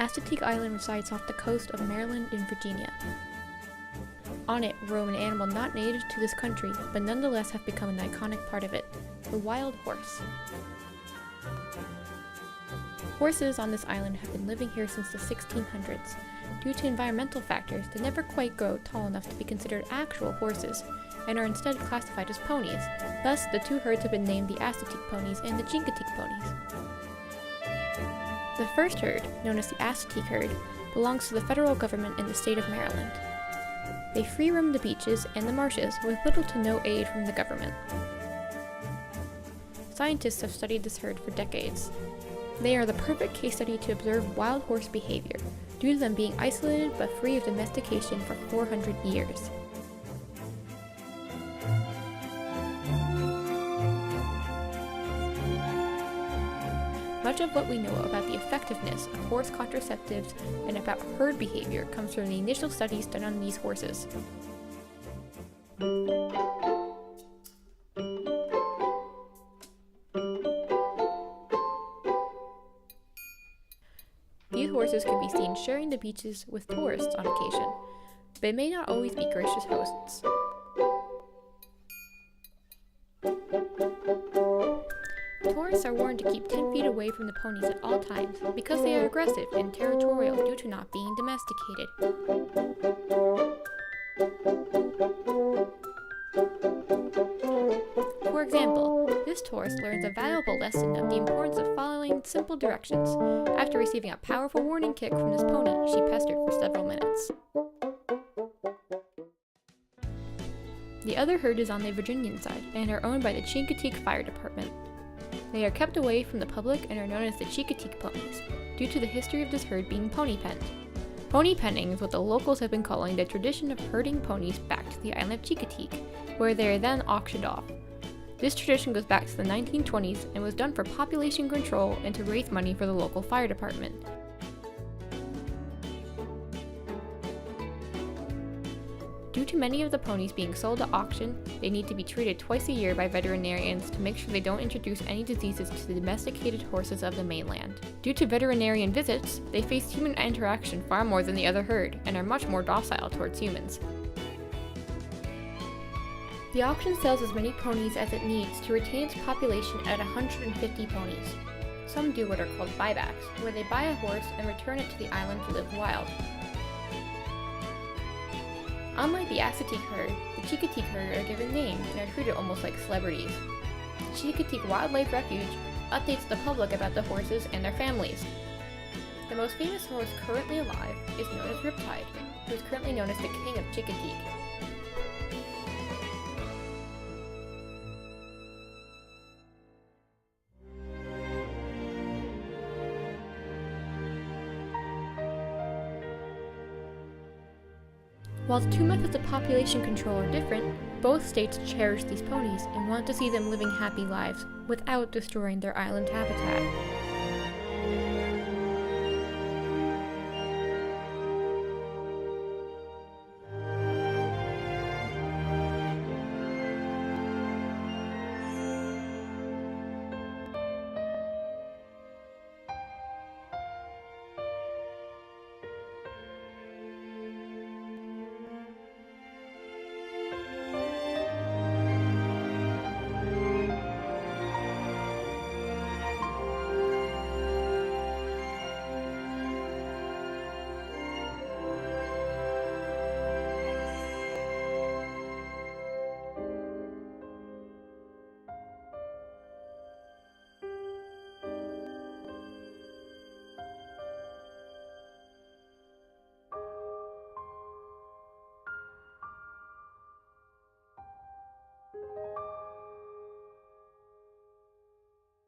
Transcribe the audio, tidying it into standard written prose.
Assateague Island resides off the coast of Maryland and Virginia. On it roam an animal not native to this country, but nonetheless have become an iconic part of it, the wild horse. Horses on this island have been living here since the 1600s. Due to environmental factors, they never quite grow tall enough to be considered actual horses, and are instead classified as ponies. Thus, the two herds have been named the Assateague Ponies and the Chincoteague Ponies. The first herd, known as the Assateague herd, belongs to the federal government in the state of Maryland. They free roam the beaches and the marshes with little to no aid from the government. Scientists have studied this herd for decades. They are the perfect case study to observe wild horse behavior, due to them being isolated but free of domestication for 400 years. Much of what we know about the effectiveness of horse contraceptives and about herd behavior comes from the initial studies done on these horses. These horses can be seen sharing the beaches with tourists on occasion, but may not always be gracious hosts. Tourists are warned to keep 10 feet away from the ponies at all times because they are aggressive and territorial due to not being domesticated. For example, this tourist learns a valuable lesson of the importance of following simple directions. After receiving a powerful warning kick from this pony, she pestered for several minutes. The other herd is on the Virginian side and are owned by the Chincoteague Fire Department. They are kept away from the public and are known as the Chincoteague Ponies, due to the history of this herd being pony penned. Pony penning is what the locals have been calling the tradition of herding ponies back to the island of Chincoteague, where they are then auctioned off. This tradition goes back to the 1920s and was done for population control and to raise money for the local fire department. Due to many of the ponies being sold at auction, they need to be treated twice a year by veterinarians to make sure they don't introduce any diseases to the domesticated horses of the mainland. Due to veterinarian visits, they face human interaction far more than the other herd and are much more docile towards humans. The auction sells as many ponies as it needs to retain its population at 150 ponies. Some do what are called buybacks, where they buy a horse and return it to the island to live wild. Unlike the Assateague herd, the Chincoteague herd are given names and are treated almost like celebrities. The Chincoteague Wildlife Refuge updates the public about the horses and their families. The most famous horse currently alive is known as Riptide, who is currently known as the King of Chincoteague. While the two methods of population control are different, both states cherish these ponies and want to see them living happy lives without destroying their island habitat.